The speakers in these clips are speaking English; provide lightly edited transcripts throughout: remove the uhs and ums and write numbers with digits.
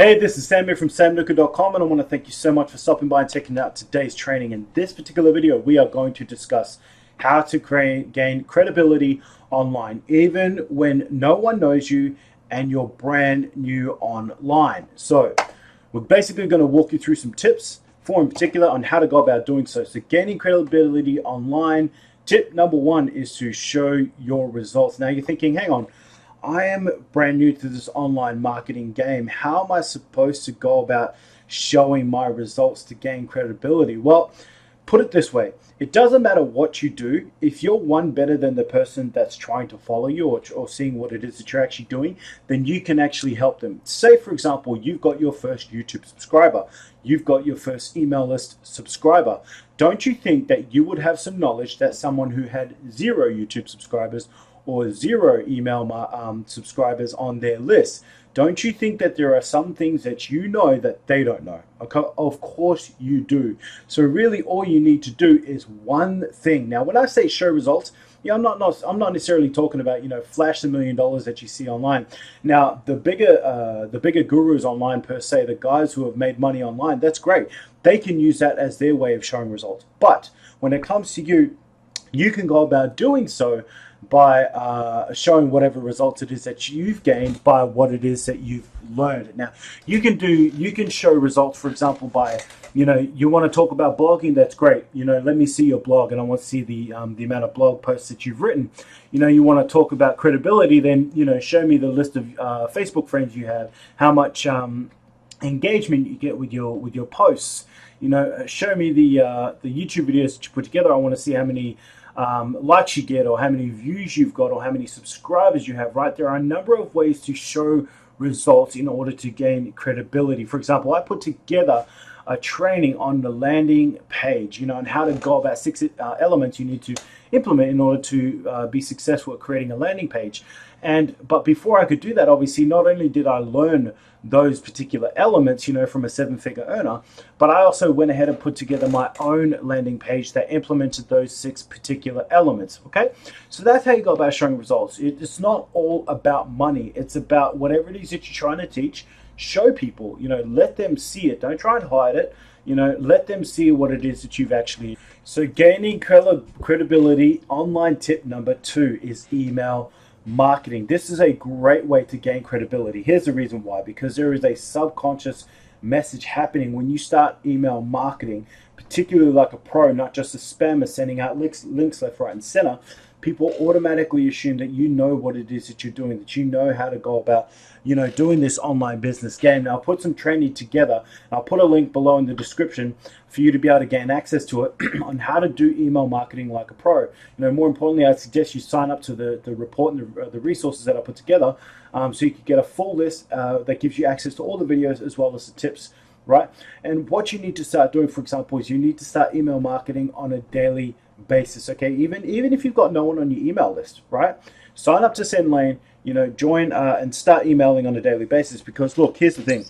Hey, this is Samir from samnuka.com, and I want to thank you so much for stopping by and checking out today's training. In this particular video, we are going to discuss how to gain credibility online, even when no one knows you and you're brand new online. So we're basically going to walk you through some tips, four in particular, on how to go about doing so. So gaining credibility online, tip number one is to show your results. Now you're thinking, hang on, I am brand new to this online marketing game. How am I supposed to go about showing my results to gain credibility? Well, put it this way. It doesn't matter what you do. If you're one better than the person that's trying to follow you or seeing what it is that you're actually doing, then you can actually help them. Say, for example, you've got your first YouTube subscriber. You've got your first email list subscriber. Don't you think that you would have some knowledge that someone who had 0 YouTube subscribers or 0 email subscribers on their list, don't you think that there are some things that you know that they don't know? Okay, of course you do. So really all you need to do is one thing. Now, when I say show results, I'm not necessarily talking about, flash $1 million that you see online. Now, the bigger gurus online per se, the guys who have made money online, that's great. They can use that as their way of showing results. But when it comes to you, you can go about doing so by showing whatever results it is that you've gained by what it is that you've learned. Now, you can show results, for example, by, you want to talk about blogging, that's great. Let me see your blog, and I want to see the amount of blog posts that you've written. You want to talk about credibility, then, show me the list of Facebook friends you have, how much engagement you get with your posts. Show me the YouTube videos that you put together. I want to see how many likes you get, or how many views you've got, or how many subscribers you have, right? There are a number of ways to show results in order to gain credibility. For example, I put together a training on the landing page, on how to go about 6 elements you need to implement in order to be successful at creating a landing page. But before I could do that, obviously, not only did I learn those particular elements, from a 7-figure earner, but I also went ahead and put together my own landing page that implemented those 6 particular elements. Okay, so that's how you go about showing results. It's not all about money. It's about whatever it is that you're trying to teach. Show people, let them see it. Don't try and hide it. Let them see what it is that you've actually. So gaining credibility online, tip number 2 is email marketing. This is a great way to gain credibility. Here's the reason why: because there is a subconscious message happening when you start email marketing, particularly like a pro, not just a spammer sending out links left, right, and center. People automatically assume that you know what it is that you're doing, that you know how to go about, doing this online business game. Now, I'll put some training together. I'll put a link below in the description for you to be able to gain access to it on how to do email marketing like a pro. More importantly, I suggest you sign up to the report and the resources that I put together, so you can get a full list that gives you access to all the videos as well as the tips, right? And what you need to start doing, for example, is you need to start email marketing on a daily basis. Okay, even if you've got no one on your email list, right? Sign up to SendLane, join and start emailing on a daily basis. Because look, here's the thing.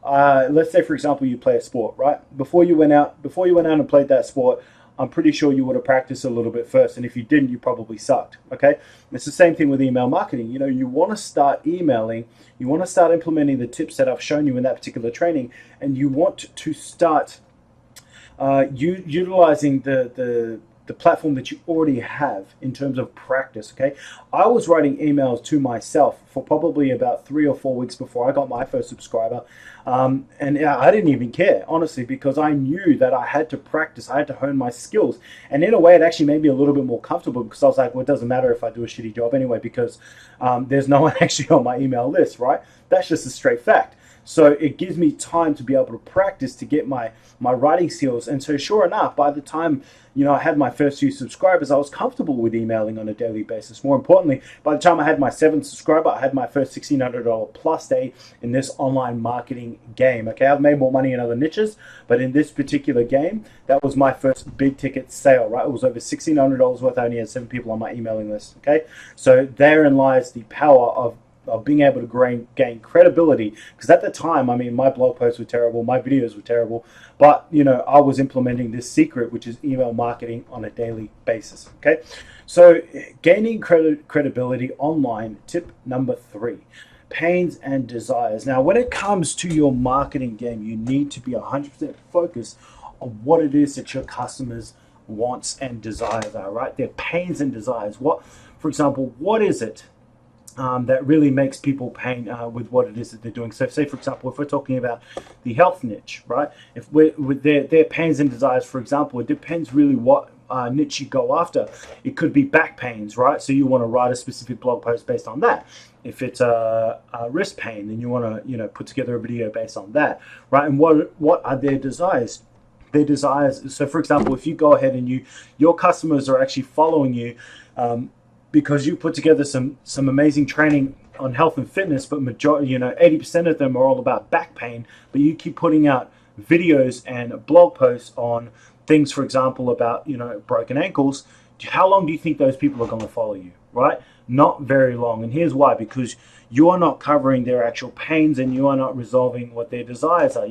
Let's say, for example, you play a sport, right? Before you went out and played that sport, I'm pretty sure you would have practiced a little bit first, and if you didn't, you probably sucked. Okay, it's the same thing with email marketing. You want to start emailing, you want to start implementing the tips that I've shown you in that particular training, and you want to start utilizing the platform that you already have in terms of practice. Okay, I was writing emails to myself for probably about 3 or 4 weeks before I got my first subscriber, and I didn't even care, honestly, because I knew that I had to practice, I had to hone my skills, and in a way it actually made me a little bit more comfortable, because I was like, well, it doesn't matter if I do a shitty job anyway, because there's no one actually on my email list, right? That's just a straight fact. So it gives me time to be able to practice, to get my writing skills. And so sure enough, by the time, I had my first few subscribers, I was comfortable with emailing on a daily basis. More importantly, by the time I had my 7th subscriber, I had my first $1,600 plus day in this online marketing game. Okay, I've made more money in other niches, but in this particular game, that was my first big ticket sale, right? It was over $1,600 worth. I only had 7 people on my emailing list. Okay, so therein lies the power of being able to gain credibility. Because at the time, my blog posts were terrible, my videos were terrible, but I was implementing this secret, which is email marketing on a daily basis. Okay, so gaining credibility online, tip number 3. pains and desires. Now, when it comes to your marketing game, you need to be 100% focused on what it is that your customers wants and desires are, right? Their pains and desires. What, for example, what is it that really makes people pain with what it is that they're doing? So, say for example, if we're talking about the health niche, right? If we're with their pains and desires, for example, it depends really what niche you go after. It could be back pains, right? So you want to write a specific blog post based on that. If it's a wrist pain, then you want to put together a video based on that, right? And what are their desires? Their desires. So, for example, if you go ahead and your customers are actually following you because you put together some amazing training on health and fitness, but majority, 80% of them are all about back pain, but you keep putting out videos and blog posts on things, for example, about broken ankles. How long do you think those people are going to follow you, right? Not very long. And here's why: because you are not covering their actual pains and you are not resolving what their desires are.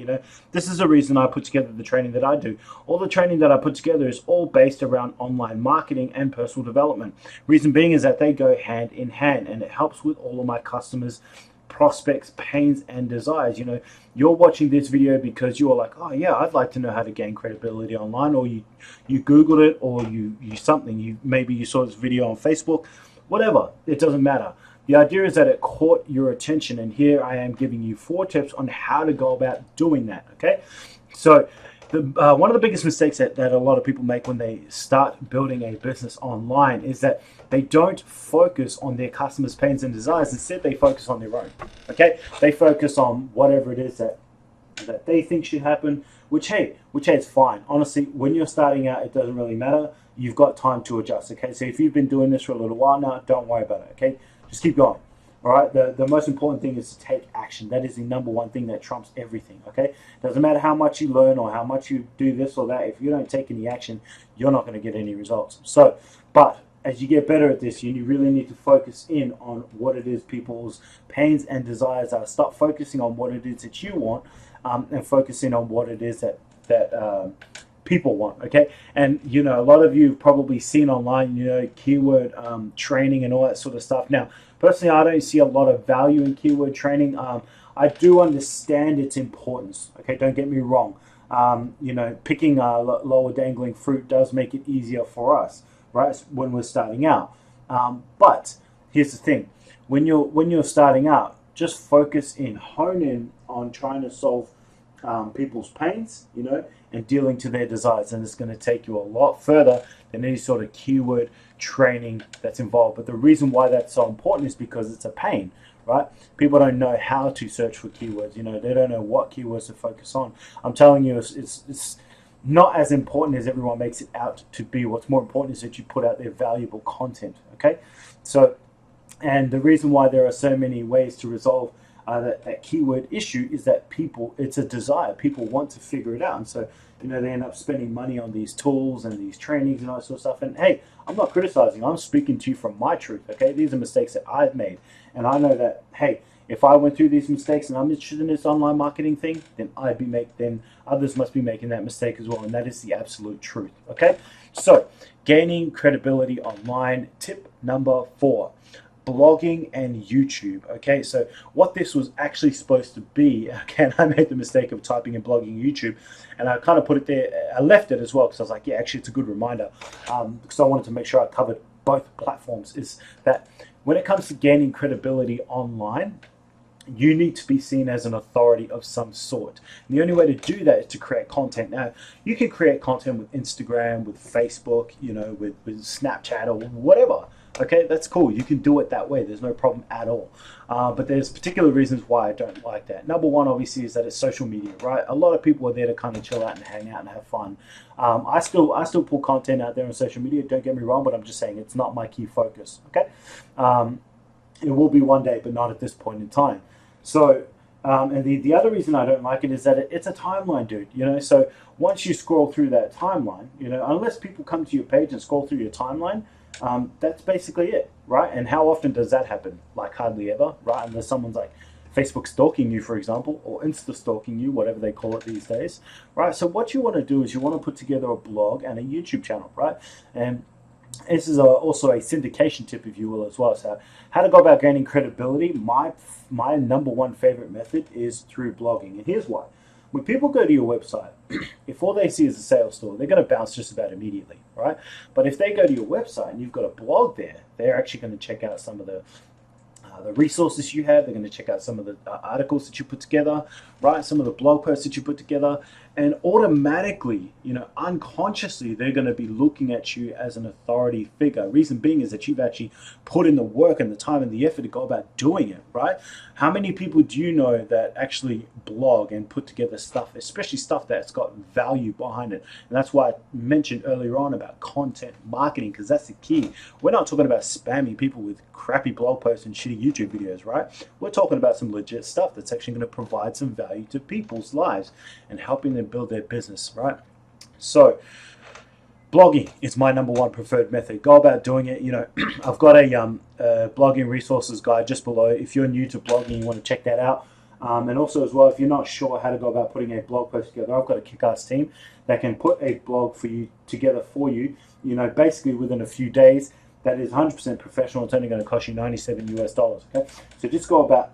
This is the reason I put together the training that I do. All the training that I put together is all based around online marketing and personal development. Reason being is that they go hand in hand, and it helps with all of my customers' prospects, pains, and desires. You're watching this video because you're like, oh yeah, I'd like to know how to gain credibility online, or you Googled it, or maybe you saw this video on Facebook. Whatever, it doesn't matter. The idea is that it caught your attention, and here I am giving you 4 tips on how to go about doing that. Okay, so one of the biggest mistakes that a lot of people make when they start building a business online is that they don't focus on their customers' pains and desires. Instead, they focus on their own. Okay, they focus on whatever it is that they think should happen, which is fine. Honestly, when you're starting out, it doesn't really matter. You've got time to adjust. Okay, so if you've been doing this for a little while now, don't worry about it. Okay, just keep going. All right, the most important thing is to take action. That is the number one thing that trumps everything. Okay, doesn't matter how much you learn or how much you do this or that. If you don't take any action, you're not going to get any results. So, but as you get better at this, you really need to focus in on what it is people's pains and desires are. Stop focusing on what it is that you want, and focusing on what it is that people want. Okay, and a lot of you have probably seen online keyword training and all that sort of stuff. Now, personally, I don't see a lot of value in keyword training. I do understand its importance. Okay, don't get me wrong. Picking lower dangling fruit does make it easier for us, right, when we're starting out. But here's the thing: when you're starting out, just focus in, hone in on trying to solve people's pains, and dealing to their desires, and it's going to take you a lot further than any sort of keyword training that's involved. But the reason why that's so important is because it's a pain, right? People don't know how to search for keywords. They don't know what keywords to focus on. I'm telling you, it's not as important as everyone makes it out to be. What's more important is that you put out their valuable content. Okay, so, and the reason why there are so many ways to resolve that keyword issue is that it's a desire. People want to figure it out, and so they end up spending money on these tools and these trainings and all that sort of stuff. And hey, I'm not criticizing. I'm speaking to you from my truth. Okay, these are mistakes that I've made, and I know that hey, if I went through these mistakes and I'm interested in this online marketing thing, then then others must be making that mistake as well, and that is the absolute truth. Okay, so gaining credibility online. Tip number 4. Blogging and YouTube. Okay, so what this was actually supposed to be, again, I made the mistake of typing in blogging YouTube, and I kind of put it there. I left it as well because I was like, yeah, actually it's a good reminder, because I wanted to make sure I covered both platforms. Is that when it comes to gaining credibility online, you need to be seen as an authority of some sort. And the only way to do that is to create content. Now, you can create content with Instagram, with Facebook, with Snapchat or whatever. Okay, that's cool. You can do it that way. There's no problem at all. But there's particular reasons why I don't like that. Number one, obviously, is that it's social media, right? A lot of people are there to kind of chill out and hang out and have fun. I still pull content out there on social media. Don't get me wrong, but I'm just saying it's not my key focus. Okay, it will be one day, but not at this point in time. So, and the other reason I don't like it is that it's a timeline, dude. So once you scroll through that timeline, unless people come to your page and scroll through your timeline. That's basically it, right? And how often does that happen? Like hardly ever, right? Unless someone's like Facebook stalking you, for example, or Insta stalking you, whatever they call it these days, right? So what you want to do is you want to put together a blog and a YouTube channel, right? And this is also a syndication tip, if you will, as well. So, how to go about gaining credibility. My number one favorite method is through blogging, and here's why. When people go to your website, if all they see is a sales store, they're going to bounce just about immediately, right? But if they go to your website and you've got a blog there, they're actually going to check out some of the resources you have. They're going to check out some of the articles that you put together, right? Some of the blog posts that you put together, and automatically, unconsciously, they're going to be looking at you as an authority figure. Reason being is that you've actually put in the work and the time and the effort to go about doing it, right? How many people do you know that actually blog and put together stuff, especially stuff that's got value behind it? And that's why I mentioned earlier on about content marketing, because that's the key. We're not talking about spamming people with crappy blog posts and shitty YouTube videos, right? We're talking about some legit stuff that's actually going to provide some value to people's lives and helping them build their business, right? So blogging is my number one preferred method. Go about doing it. I've got a blogging resources guide just below. If you're new to blogging, you want to check that out. And also as well, if you're not sure how to go about putting a blog post together, I've got a kick-ass team that can put a blog together for you, basically within a few days. That is 100% professional. It's only going to cost you $97 US. Okay, so just go about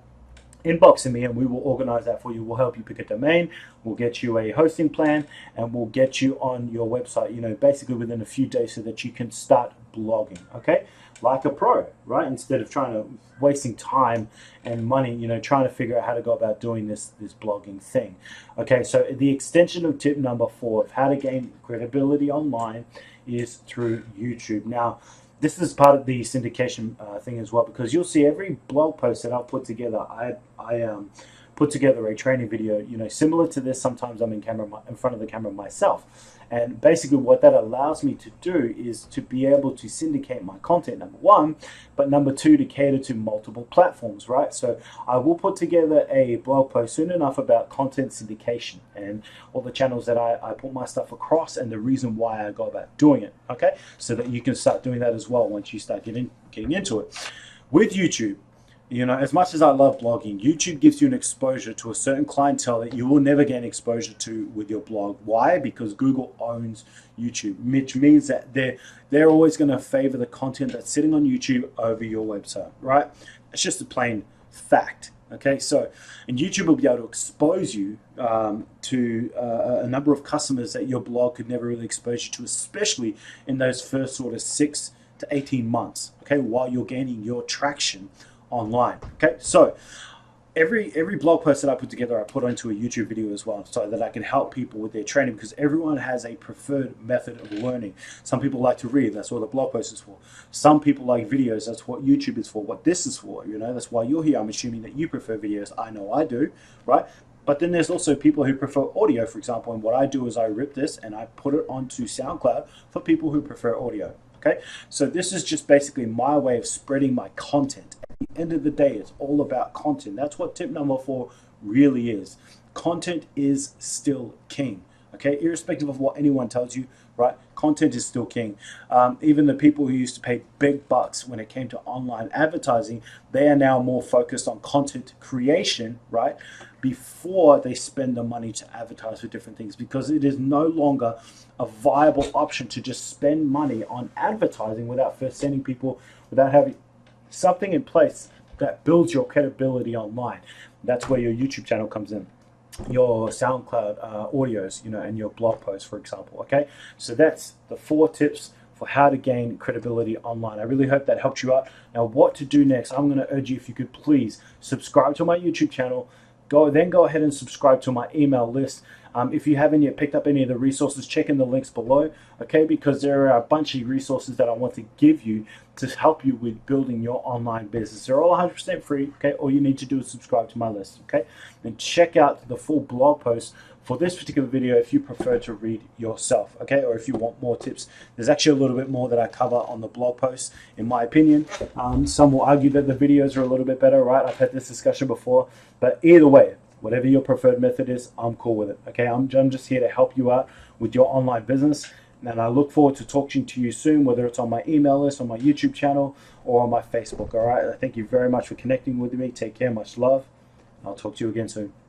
inboxing me and we will organize that for you. We'll help you pick a domain, we'll get you a hosting plan, and we'll get you on your website, basically within a few days so that you can start blogging, okay? Like a pro, right? Instead of wasting time and money, trying to figure out how to go about doing this blogging thing. Okay, so the extension of tip number 4 of how to gain credibility online is through YouTube. Now, this is part of the syndication thing as well, because you'll see every blog post that I've put together, I put together a training video, similar to this. Sometimes I'm in front of the camera myself. And basically what that allows me to do is to be able to syndicate my content, number one, but number two, to cater to multiple platforms, right? So I will put together a blog post soon enough about content syndication and all the channels that I put my stuff across and the reason why I go about doing it, okay? So that you can start doing that as well once you start getting into it. With YouTube, as much as I love blogging, YouTube gives you an exposure to a certain clientele that you will never gain exposure to with your blog. Why? Because Google owns YouTube, which means that they're always going to favor the content that's sitting on YouTube over your website, right? It's just a plain fact. Okay, and YouTube will be able to expose you to a number of customers that your blog could never really expose you to, especially in those first sort of 6 to 18 months, okay, while you're gaining your traction online. Okay, so every blog post that I put together, I put onto a YouTube video as well, so that I can help people with their training, because everyone has a preferred method of learning. Some people like to read, that's what the blog post is for. Some people like videos, that's what YouTube is for, what this is for, that's why you're here. I'm assuming that you prefer videos. I know I do, right? But then there's also people who prefer audio, for example, and what I do is I rip this and I put it onto SoundCloud for people who prefer audio. Okay, so this is just basically my way of spreading my content. At the end of the day, it's all about content. That's what tip number 4 really is. Content is still king. Okay, irrespective of what anyone tells you, right? Content is still king. Even the people who used to pay big bucks when it came to online advertising, they are now more focused on content creation, right? Before they spend the money to advertise for different things, because it is no longer a viable option to just spend money on advertising without first sending people, without having something in place that builds your credibility online. That's where your YouTube channel comes in, your SoundCloud audios, and your blog posts, for example. Okay, so that's the 4 tips for how to gain credibility online. I really hope that helped you out. Now, what to do next? I'm going to urge you, if you could please subscribe to my YouTube channel. Go ahead and subscribe to my email list. If you haven't yet picked up any of the resources, check in the links below, okay? Because there are a bunch of resources that I want to give you to help you with building your online business. They're all 100% free, okay? All you need to do is subscribe to my list, okay? And check out the full blog post for this particular video if you prefer to read yourself, okay? Or if you want more tips. There's actually a little bit more that I cover on the blog post, in my opinion. Some will argue that the videos are a little bit better, right? I've had this discussion before, but either way, whatever your preferred method is, I'm cool with it, okay? I'm just here to help you out with your online business, and I look forward to talking to you soon, whether it's on my email list, on my YouTube channel, or on my Facebook, all right? Thank you very much for connecting with me. Take care, much love. I'll talk to you again soon.